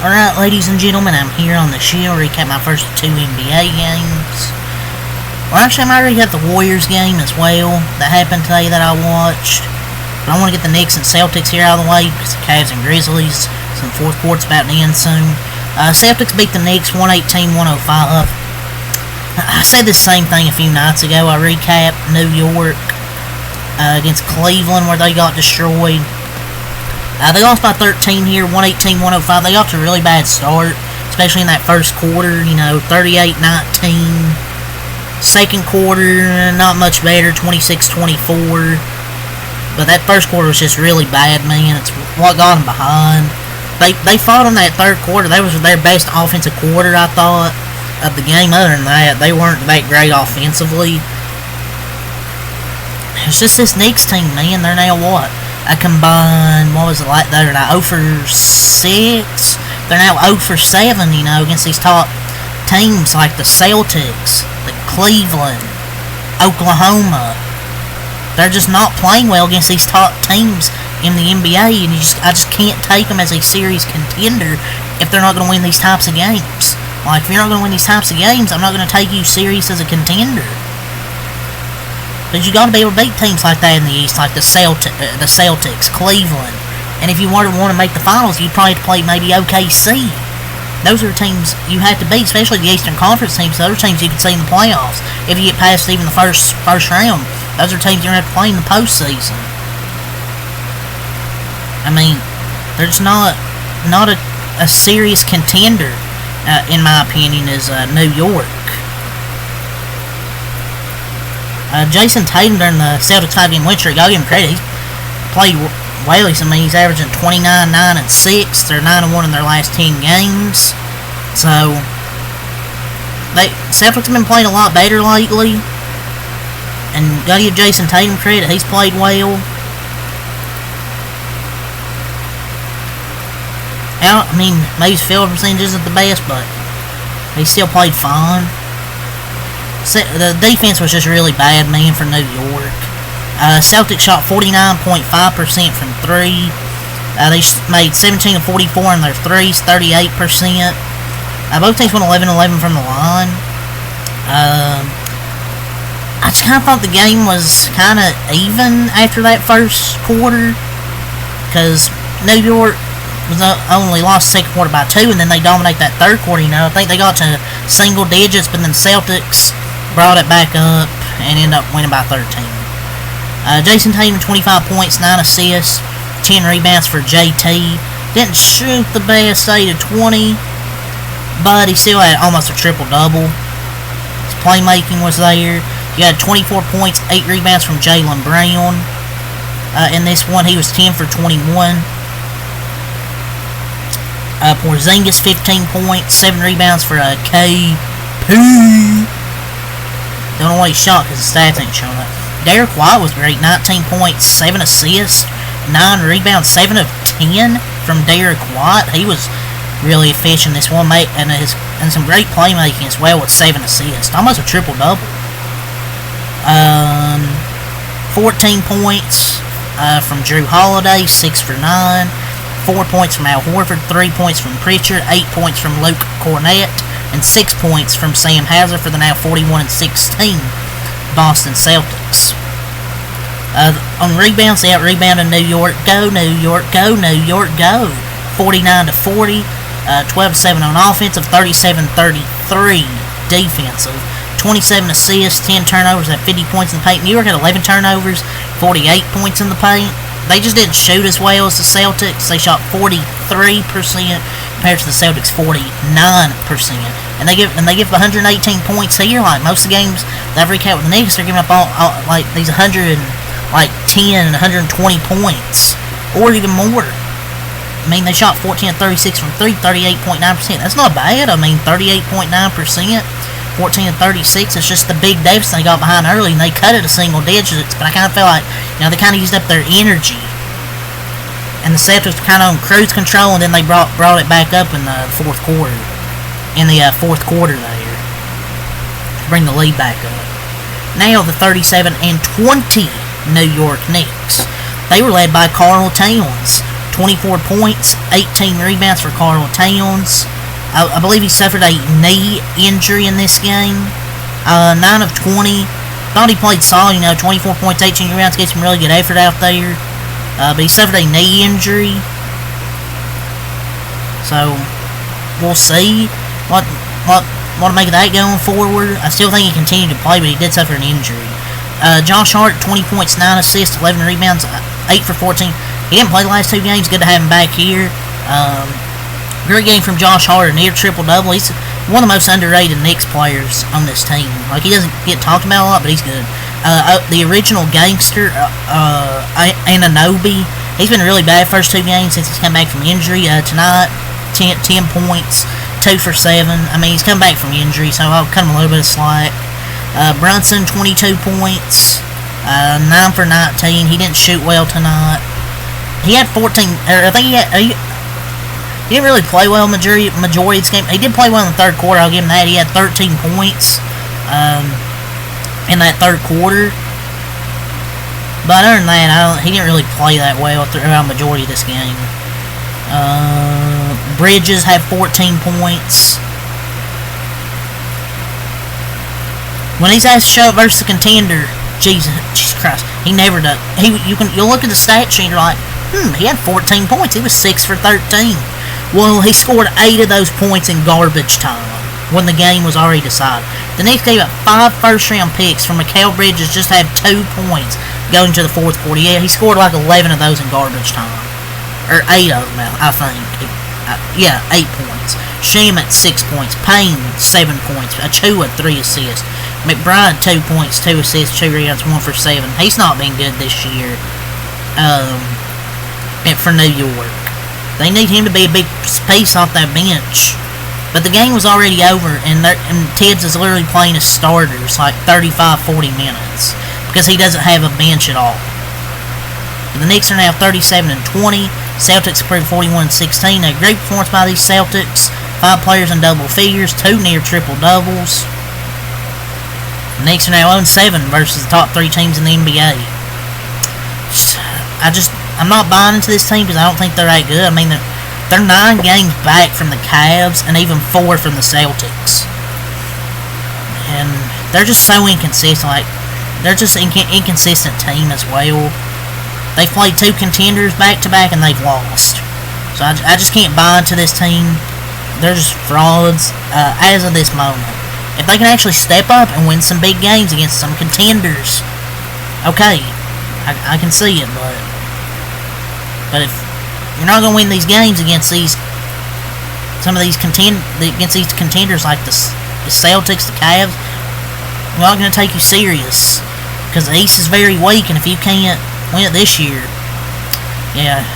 Alright, ladies and gentlemen, I'm here on the show to recap my first two NBA games. Well, actually, I might recap the Warriors game as well that happened today that I watched. But I want to get the Knicks and Celtics here out of the way because the Cavs and Grizzlies, so the fourth quarter's about to end soon. Celtics beat the Knicks 118-105. I said the same thing a few nights ago. I recapped New York against Cleveland where they got destroyed. They lost by 13 here, 118-105. They got to a really bad start, especially in that first quarter, 38-19. Second quarter, not much better, 26-24. But that first quarter was just really bad, man. It's what got them behind. They fought in that third quarter. That was their best offensive quarter, I thought, of the game. Other than that, they weren't that great offensively. It's just this Knicks team, man. They're now what? A combined, they're now 0 for 6. They're now 0 for 7, against these top teams like the Celtics, the Cleveland, Oklahoma. They're just not playing well against these top teams in the NBA, and I just can't take them as a series contender if they're not going to win these types of games. Like, if you're not going to win these types of games, I'm not going to take you serious as a contender. But you got to be able to beat teams like that in the East, like the Celtics, Cleveland. And if you want to make the finals, you'd probably have to play maybe OKC. Those are teams you have to beat, especially the Eastern Conference teams. Those are teams you can see in the playoffs. If you get past even the first round, those are teams you're going to have to play in the postseason. I mean, they're just not a serious contender, in my opinion, is New York. Jason Tatum during the Celtics 5-game win streak, I'll give him credit. He's played well. He's averaging 29, 9, and 6. They're 9-1 in their last 10 games. So, Celtics have been playing a lot better lately. And gotta give Jason Tatum credit. He's played well. Maybe his field percentage isn't the best, but he still played fine. The defense was just really bad, man, for New York. Celtics shot 49.5% from 3. They made 17 of 44 in their threes, 38%. Both teams went 11-11 from the line. I just kind of thought the game was kind of even after that first quarter, because New York only lost the second quarter by 2, and then they dominate that third quarter. I think they got to single digits, but then Celtics brought it back up and ended up winning by 13. Jason Tatum, 25 points, 9 assists, 10 rebounds for JT. Didn't shoot the best, 8 of 20, but he still had almost a triple-double. His playmaking was there. He had 24 points, 8 rebounds from Jaylen Brown. In this one, he was 10 for 21. Porzingis, 15 points, 7 rebounds for KP. Don't know what he shot because the stats ain't showing up. Derek White was great. 19 points, 7 assists, 9 rebounds, 7 of 10 from Derek White. He was really efficient this one, mate, and some great playmaking as well with 7 assists. Almost a triple-double. 14 points from Drew Holiday, 6 for 9. 4 points from Al Horford, 3 points from Pritchard, 8 points from Luke Cornett, and 6 points from Sam Hauser for the now 41-16 Boston Celtics. On rebounds, they out-rebounded New York. Go, New York, go, New York, go. 49-40, 12-7 on offensive, 37-33 defensive. 27 assists, 10 turnovers, at 50 points in the paint. New York had 11 turnovers, 48 points in the paint. They just didn't shoot as well as the Celtics. They shot 43% compared to the Celtics 49%. And they give 118 points here. Like most of the games that I've recapped with the Knicks, they're giving up all like these 110 and 120 points, or even more. They shot 14 of 36 from 3, 38.9%. That's not bad. 38.9%. 14 and 36. It's just the big deficit they got behind early, and they cut it to single digits. But I kind of feel like they kind of used up their energy, and the Celtics were kind of on cruise control, and then they brought it back up in the fourth quarter. There, to bring the lead back up. Now the 37-20 New York Knicks. They were led by Karl Towns. 24 points, 18 rebounds for Karl Towns. I believe he suffered a knee injury in this game. 9 of 20. Thought he played solid, 24 points, 18 rebounds, gets some really good effort out there. But he suffered a knee injury. So, we'll see what to make of that going forward. I still think he continued to play, but he did suffer an injury. Josh Hart, 20 points, 9 assists, 11 rebounds, 8 for 14. He didn't play the last 2 games. Good to have him back here. Great game from Josh Hart, a near triple-double. He's one of the most underrated Knicks players on this team. Like, he doesn't get talked about a lot, but he's good. The original gangster, Anunoby, he's been really bad first 2 games since he's come back from injury. Tonight, 10 points, 2 for 7. I mean, he's come back from injury, so I'll cut him a little bit of slack. Brunson, 22 points, 9 for 19. He didn't shoot well tonight. He had 14, I think he didn't really play well majority of this game. He did play well in the third quarter, I'll give him that. He had 13 points in that third quarter. But other than that, he didn't really play that well throughout the majority of this game. Bridges had 14 points. When he's asked to show up versus the contender, Jesus Christ, he never does. You'll look at the stat sheet and you're like, he had 14 points. He was 6 for 13. Well, he scored 8 of those points in garbage time when the game was already decided. The Knicks gave up 5 first-round picks from Mikal Bridges just to have 2 points going to the fourth quarter. Yeah, he scored like 11 of those in garbage time. Or 8 of them, I think. 8 points. Shamet, 6 points. Payne, 7 points. Achua, 3 assists. McBride, 2 points, 2 assists, 2 rebounds, 1 for 7. He's not been good this year for New York. They need him to be a big piece off that bench. But the game was already over, and Tibbs is literally playing as starters, like 35-40 minutes, because he doesn't have a bench at all. The Knicks are now 37-20. Celtics improved 41-16. A great performance by these Celtics. 5 players in double figures, 2 near triple-doubles. The Knicks are now 0-7 versus the top 3 teams in the NBA. I'm not buying into this team because I don't think they're that good. I mean, they're 9 games back from the Cavs and even 4 from the Celtics. And they're just so inconsistent. Like, they're just an inconsistent team as well. They've played 2 contenders back-to-back and they've lost. So I just can't buy into this team. They're just frauds as of this moment. If they can actually step up and win some big games against some contenders, okay, I can see it, but if you're not going to win these games against these contenders like the Celtics, the Cavs, we're not going to take you serious, because the East is very weak, and if you can't win it this year, yeah.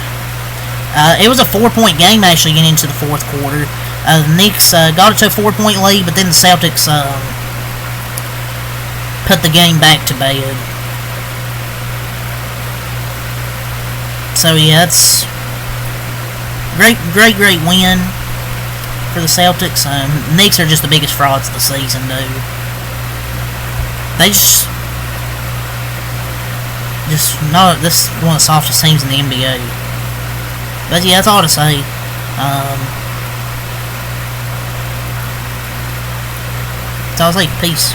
It was a 4-point game actually getting into the fourth quarter. The Knicks got it to a 4-point lead, but then the Celtics put the game back to bed. So yeah, it's great win for the Celtics. Knicks are just the biggest frauds of the season, dude. They just not this is one of the softest teams in the NBA. But yeah, that's all to say. That's all I say. Peace.